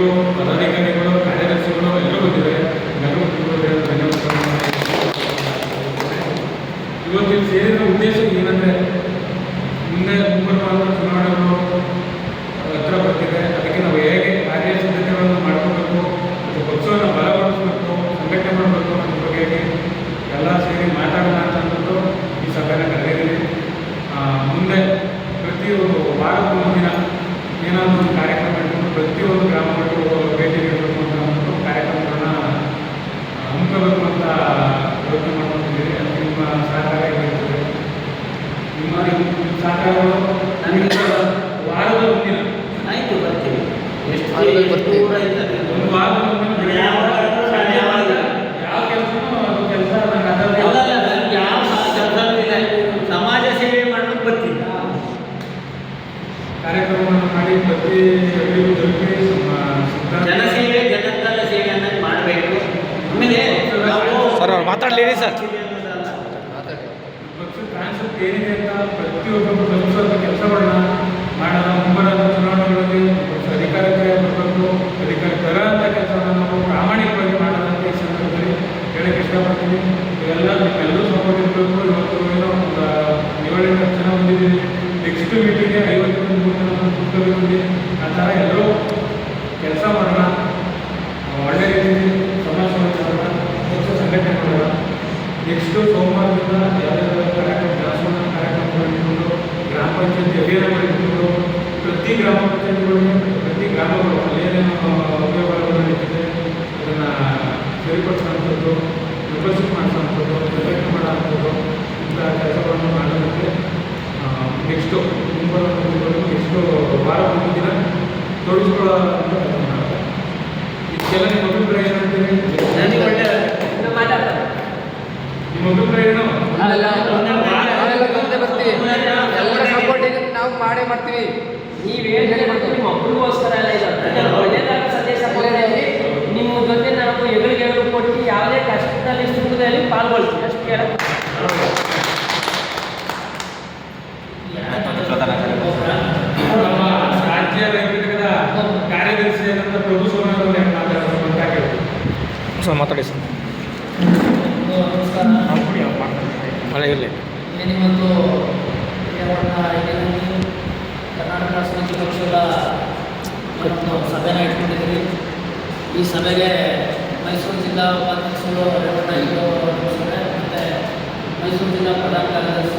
ನಾಯಕರು, ಪದಾಧಿಕಾರಿಗಳು, ಕಾರ್ಯದರ್ಶಿಗಳು ಎಲ್ಲರೂ ಬಂದಿದ್ದಾರೆ. ಎಲ್ಲರೂ ಧನ್ಯವಾದಗಳು. ಇವತ್ತು ಸೇರಿದ ಉದ್ದೇಶ ಏನಂದರೆ, ಮುಂದೆ ಮುಂಬರುವ ಚುನಾವಣೆಗಳು ಹತ್ರ ಬರ್ತಿದೆ. ಅದಕ್ಕೆ ನಾವು ಹೇಗೆ ಕಾರ್ಯಸಿದ್ಧತೆಗಳನ್ನು ಮಾಡ್ಕೋಬೇಕು, ಮತ್ತು ಪಕ್ಷವನ್ನು ಬಲಪಡಿಸಬೇಕು, ಸಂಘಟನೆ ಮಾಡಬೇಕು ಅನ್ನೋ ಬಗ್ಗೆ ಎಲ್ಲ ಸೇರಿ ಮಾತಾಡೋಣ ಅಂತ ಅಂದ್ಬಿಟ್ಟು ಈ ಸಭೆಯನ್ನು ಕರೆದಿದ್ದೀನಿ. ಮುಂದೆ ಪ್ರತಿಯೊಂದು ವಾರಕ್ಕೊಂದು ದಿನ ಏನಾದರೂ ಒಂದು ಕಾರ್ಯಕ್ರಮ ಇಟ್ಕೊಂಡು ಪ್ರತಿಯೊಂದು ಗ್ರಾಮಗಳಿಗೂ ಭೇಟಿ ನೀಡಬೇಕು ಅಂತ ಅಂದ್ಬಿಟ್ಟು ಕಾರ್ಯಕ್ರಮಗಳನ್ನ ಹಮ್ಮಿಕೋಬೇಕು ಅಂತ ಯೋಚನೆ ಮಾಡ್ಕೊಂಡಿದ್ದೀವಿ. ಅದಕ್ಕೆ ನಿಮ್ಮ ಸಹಕಾರ ಇರ್ತದೆ. ನಿಮ್ಮ ಸಹಕಾರಗಳು ನನಗೆ ವಾರದ ಒಂದಿನ ಆಯಿತು, ಬರ್ತೀವಿ. ಎಷ್ಟು ಒಂದು ವಾರದ ಒಂದಿನ ಯಾವ ಕೆಲಸನೂ ಅದು ಕೆಲಸ ನನಗೆ ಯಾವ ಕೆಲಸನೂ ಇಲ್ಲ. ಸಮಾಜ ಸೇವೆ ಮಾಡೋದು ಬರ್ತೀವಿ. ಕಾರ್ಯಕ್ರಮವನ್ನು ಮಾಡಿ ಪ್ರತಿ ಜನಸೇವೆ ಜನತನ ಸೇವೆಯನ್ನು ಮಾಡಬೇಕು. ಆಮೇಲೆ ಸರ್ ಅವ್ರು ಮಾತಾಡಲಿ ಸರ್. ಪಕ್ಷದ ಕಾನ್ಸೆಪ್ಟ್ ಏನಿದೆ ಅಂತ ಪ್ರತಿಯೊಬ್ಬರು ತಲುಪಿಸುವಂಥ ಕೆಲಸಗಳನ್ನ ಮಾಡೋಣ. ಮುಂಬರುವ ಚುನಾವಣೆಗಳಲ್ಲಿ ಪಕ್ಷ ಅಧಿಕಾರಕ್ಕೆ ಬರಬೇಕು, ಅಧಿಕಾರ ತರೋಂಥ ಕೆಲಸವನ್ನು ನಾವು ಪ್ರಾಮಾಣಿಕವಾಗಿ ಮಾಡೋಣ ಅಂತ ಈ ಸಂದರ್ಭದಲ್ಲಿ ಹೇಳಕ್ಕೆ ಇಷ್ಟಪಡ್ತೀನಿ. ಇವೆಲ್ಲ ನಿಮ್ಮೆಲ್ಲರೂ ಸಪೋರ್ಟ್ ಇರಬೇಕು. ಇವತ್ತು ಏನೋ ಒಂದು 7-8 ಜನ ಬಂದಿದ್ದೀವಿ. ನೆಕ್ಸ್ಟ್ ಮೀಟಿಂಗ್ಗೆ 50 ಕೂತ್ಕೋಬೇಕು. ಆ ಥರ ಎಲ್ಲರೂ ಕೆಲಸ ಮಾಡೋಣ. ಒಳ್ಳೆ ರೀತಿಯಲ್ಲಿ ಸಮಾಜ ಮಾಡೋಣ, ಪಕ್ಷ ಸಂಘಟನೆ ಮಾಡೋಣ. ನೆಕ್ಸ್ಟು ಸೋಮವಾರದಿಂದ ಯಾವುದಾದ್ರು ಕಾರ್ಯಕ್ರಮ, ಜನಸ್ಪಂದನ ಕಾರ್ಯಕ್ರಮಗಳು ಇಟ್ಕೊಂಡು, ಗ್ರಾಮ ಪಂಚಾಯತಿ ಅಭಿಯಾನಗಳು ಇಟ್ಕೊಂಡು, ಪ್ರತಿ ಗ್ರಾಮ ಪಂಚಾಯತಿಗಳಿಗೆ, ಪ್ರತಿ ಗ್ರಾಮಗಳು ಅಲ್ಲೇನೇನು ಉಪಯೋಗಗಳು ನಡೀತಿದೆ ಅದನ್ನು ಸರಿಪಡಿಸುವಂಥದ್ದು, ಮೆಂಬರ್ಶಿಪ್ ಮಾಡಿಸುವಂಥದ್ದು, ಸಂಘಟನೆ ಮಾಡೋವಂಥದ್ದು, ಇಂಥ ಕೆಲಸಗಳನ್ನು ಮಾಡೋದಕ್ಕೆ ನೆಕ್ಸ್ಟು ನೆಕ್ಸ್ಟು ವಾರ ಒಂದು ದಿನ ತೊಡಗಿಸ್ಕೊಳ್ಳೋ ಅಂತ ಕೆಲಸ ಮಾಡ್ತಾರೆ. ಇದಕ್ಕೆಲ್ಲ ನಿಮ್ಮ ಅಭಿಪ್ರಾಯ ಏನಂತೀರಿ? ನನಗೆ ಒಳ್ಳೆ ನಿಮ್ಮ ಅಭಿಪ್ರಾಯ ಏನು? ನಾವು ಮಾಡೇ ಮಾಡ್ತೀವಿ. ನೀವು ಹೇಳಿದ್ರೆ ನಿಮ್ಮ ಒಬ್ಬರಿಗೋಸ್ಕರ ಎಲ್ಲ ಇಲ್ಲ, ಒಳ್ಳೆಯದಾದ ಸಂದೇಶ ಕೊಡ್ತೀವಿ. ನಿಮ್ಮ ಜೊತೆ ನಾವು ಎಗಳು ಕೊಟ್ಟು ಯಾವುದೇ ಕಷ್ಟದಲ್ಲಿ ಸುಖದಲ್ಲಿ ಪಾಲ್ಗೊಳ್ತೀವಿ ಅಷ್ಟು ಹೇಳಕ್ಕೆ. ನಮ್ಮ ರಾಜ್ಯ ರೈತ ಘಟಕದ ಕಾರ್ಯದರ್ಶಿಯಾದಂಥ ಪ್ರಭು ಸೋಮಣ್ಣ ಮಾತಾಡೋದು ಅಂತ ಕೇಳ್ತೀವಿ. ಸರ್ ಮಾತಾಡಿ ಸರ್. ಮಳೆ ಇರಲಿ. ಏನಿವತ್ತು ಕರ್ನಾಟಕ ಸಮಿತಿ ಪಕ್ಷದ ಒಂದು ಸಭೆನ ಇಟ್ಕೊಂಡಿದ್ದೀವಿ. ಈ ಸಭೆಗೆ ಮೈಸೂರು ಜಿಲ್ಲಾ ಉಪಾಧ್ಯಕ್ಷರು ರೇವಣ್ಣ ಮತ್ತು ಮೈಸೂರು ಜಿಲ್ಲಾ ಪ್ರಧಾನ ಕಾರ್ಯದರ್ಶಿ